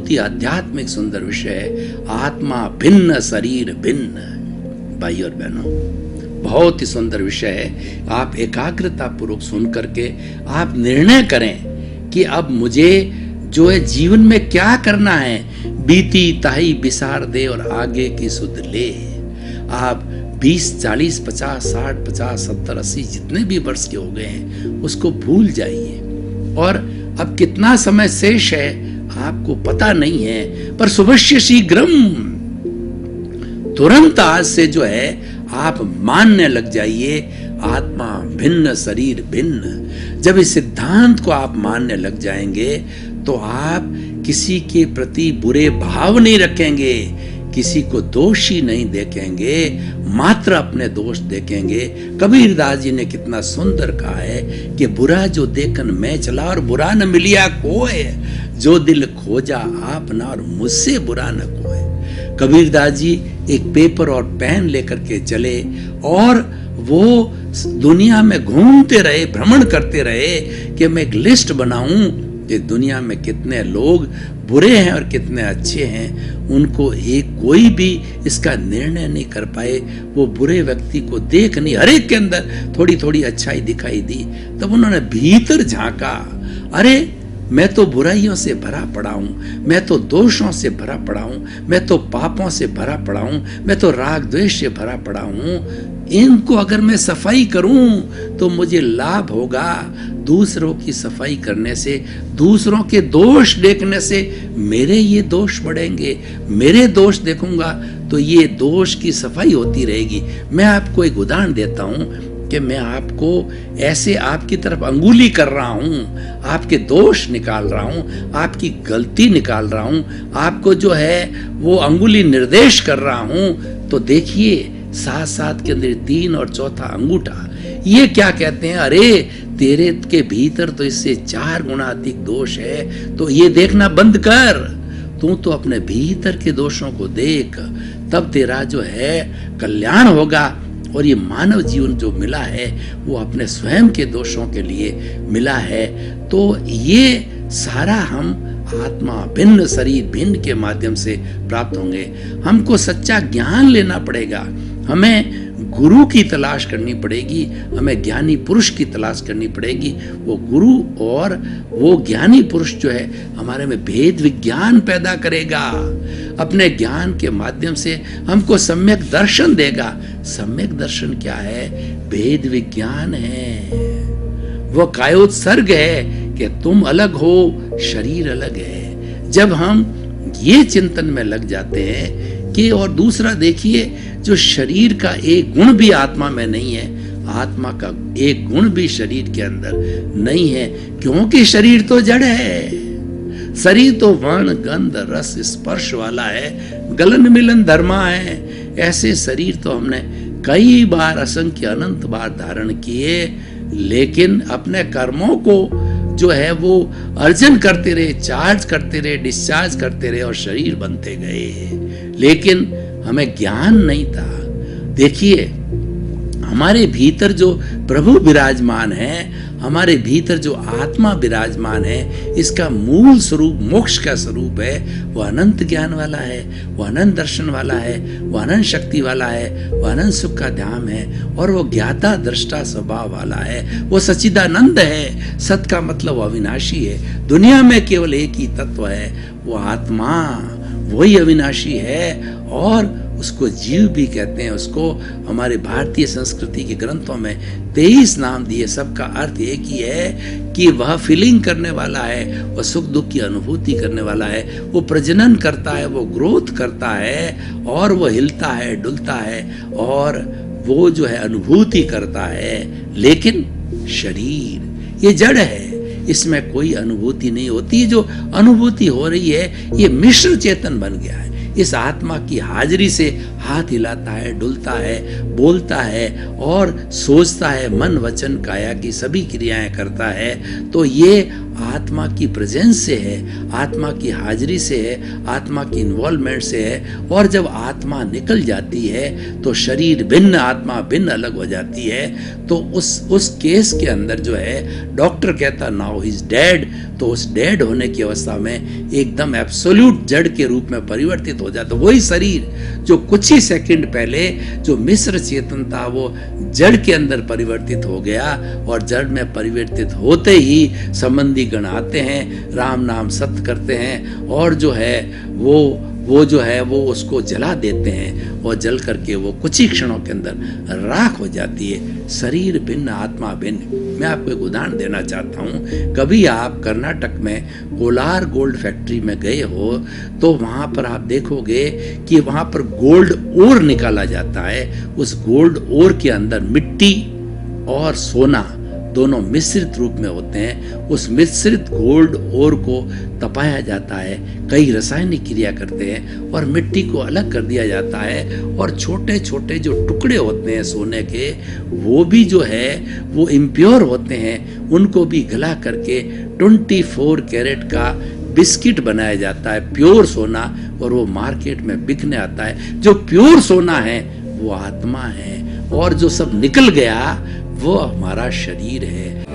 बहुत ही आध्यात्मिक सुंदर विषय है। आत्मा भिन्न शरीर भिन्न। भाई और बहनों, बहुत ही सुंदर विषय है। आप एकाग्रता पूर्वक सुन करके आप निर्णय करें कि अब मुझे जो है जीवन में क्या करना है। बीती ताही बिसार दे और आगे की सुध ले। आप 20, 40, 50, 60, 50, 70, 80 जितने भी वर्ष के हो गए हैं उसको भूल जाइए। और अब कितना समय शेष है आपको पता नहीं है, पर शुभस्य शीघ्रम, तुरंत आज से जो है आप मानने लग जाइए आत्मा भिन्न शरीर भिन्न। जब इस सिद्धांत को आप मानने लग जाएंगे तो आप किसी के प्रति बुरे भाव नहीं रखेंगे, किसी को दोषी नहीं देखेंगे, मात्र अपने दोष देखेंगे। कबीरदास जी ने कितना सुंदर कहा है कि बुरा जो देखन मैं चला और बुरा न मिलिया कोय, जो दिल खोजा आप ना और मुझसे बुरा न कोय। कबीरदास जी एक पेपर और पेन लेकर के चले और वो दुनिया में घूमते रहे, भ्रमण करते रहे कि मैं एक लिस्ट बनाऊं कि दुनिया में कितने लोग बुरे हैं और कितने अच्छे हैं। उनको एक कोई भी इसका निर्णय नहीं कर पाए। वो बुरे व्यक्ति को देख नहीं, हर एक के अंदर थोड़ी थोड़ी अच्छाई दिखाई दी। तब उन्होंने भीतर झांका, अरे मैं तो बुराइयों से भरा पड़ा हूं, मैं तो दोषों से भरा पड़ा हूं, मैं तो पापों से भरा पड़ा हूं, मैं तो राग द्वेष से भरा पड़ा हूं। इनको अगर मैं सफाई करूं तो मुझे लाभ होगा। दूसरों की सफाई करने से, दूसरों के दोष देखने से मेरे ये दोष बढ़ेंगे। मेरे दोष देखूंगा तो ये दोष की सफाई होती रहेगी। मैं आपको एक उदाहरण देता हूं कि मैं आपको ऐसे आपकी तरफ अंगुली कर रहा हूं, आपके दोष निकाल रहा हूं, आपकी गलती निकाल रहा हूं, आपको जो है वो अंगुली निर्देश कर रहा हूं। तो देखिए साथ साथ के अंदर 3 और चौथा अंगूठा, ये क्या कहते हैं, अरे तेरे के भीतर तो इससे 4 गुना अधिक दोष है, तो ये देखना बंद कर। तू तो अपने भीतर के दोषों को देख, तब तेरा जो है कल्याण होगा। और ये मानव जीवन जो मिला है वो अपने स्वयं के दोषों के लिए मिला है। तो ये सारा हम आत्मा भिन्न शरीर भिन्न के माध्यम से प्राप्त होंगे। हमको सच्चा ज्ञान लेना पड़ेगा, हमें गुरु की तलाश करनी पड़ेगी, हमें ज्ञानी पुरुष की तलाश करनी पड़ेगी। वो गुरु और वो ज्ञानी पुरुष जो है हमारे में भेद विज्ञान पैदा करेगा। अपने ज्ञान के माध्यम से हमको सम्यक दर्शन देगा। सम्यक दर्शन क्या है? भेद विज्ञान है, वो कायोत्सर्ग है कि तुम अलग हो, शरीर अलग है। जब हम ये चिंतन में लग जाते हैं कि, और दूसरा देखिए, जो शरीर का एक गुण भी आत्मा में नहीं है, आत्मा का एक गुण भी शरीर के अंदर नहीं है, क्योंकि शरीर तो जड़ है। शरीर तो वर्ण गंध रस स्पर्श वाला है, गलन मिलन धर्मा है। ऐसे शरीर तो हमने कई बार, असंख्य अनंत बार धारण किए, लेकिन अपने कर्मों को जो है वो अर्जन करते रहे, चार्ज करते रहे, डिस्चार्ज करते रहे और शरीर बनते गए, लेकिन हमें ज्ञान नहीं था। देखिए हमारे भीतर जो प्रभु विराजमान है, हमारे भीतर जो आत्मा विराजमान है, इसका मूल स्वरूप मोक्ष का स्वरूप है। वो अनंत ज्ञान वाला है, वो अनंत दर्शन वाला है, वो अनंत शक्ति वाला है, वो अनंत सुख का धाम है, और वो ज्ञाता दृष्टा स्वभाव वाला है। वो सच्चिदानंद है। सत का मतलब अविनाशी है। दुनिया में केवल एक ही तत्व है, वो आत्मा, वही अविनाशी है। और उसको जीव भी कहते हैं। उसको हमारे भारतीय संस्कृति के ग्रंथों में 23 नाम दिए। सबका अर्थ एक ही है कि वह फीलिंग करने वाला है, वह सुख दुख की अनुभूति करने वाला है, वो प्रजनन करता है, वो ग्रोथ करता है, और वो हिलता है, डुलता है, और वो जो है अनुभूति करता है। लेकिन शरीर ये जड़ है, इसमें कोई अनुभूति नहीं होती। जो अनुभूति हो रही है ये मिश्र चेतन बन गया है। इस आत्मा की हाजिरी से हाथ हिलाता है, डुलता है, बोलता है और सोचता है, मन वचन काया की सभी क्रियाएं करता है, तो ये आत्मा की प्रेजेंस से है, आत्मा की हाजिरी से है, आत्मा की इन्वॉल्वमेंट से है। और जब आत्मा निकल जाती है तो शरीर भिन्न, आत्मा भिन्न अलग हो जाती है। तो उस केस के अंदर जो है डॉक्टर कहता नाउ ही इज डेड, तो उस डेड होने की अवस्था में एकदम एब्सोल्यूट जड़ के रूप में परिवर्तित हो जाता। वही शरीर जो कुछ ही सेकंड पहले जो मिश्र चेतन था वो जड़ के अंदर परिवर्तित हो गया, और जड़ में परिवर्तित होते ही संबंधी गण आते हैं, राम नाम सत्य करते हैं, और जो है वो जो है वो उसको जला देते हैं, और जल करके वो कुछ ही क्षणों के अंदर राख हो जाती है। शरीर भिन्न, आत्मा भिन्न। मैं आपको एक उदाहरण देना चाहता हूँ। कभी आप कर्नाटक में कोलार गोल्ड फैक्ट्री में गए हो तो वहाँ पर आप देखोगे कि वहाँ पर गोल्ड ओर निकाला जाता है। उस गोल्ड ओर के अंदर मिट्टी और सोना दोनों मिश्रित रूप में होते हैं। उस मिश्रित गोल्ड ओर को तपाया जाता है, कई रासायनिक क्रिया करते हैं और मिट्टी को अलग कर दिया जाता है, और छोटे छोटे जो टुकड़े होते हैं सोने के वो भी जो है वो इम्प्योर होते हैं, उनको भी गला करके 24 कैरेट का बिस्किट बनाया जाता है, प्योर सोना, और वो मार्केट में बिकने आता है। जो प्योर सोना है वो आत्मा है, और जो सब निकल गया वो हमारा शरीर है।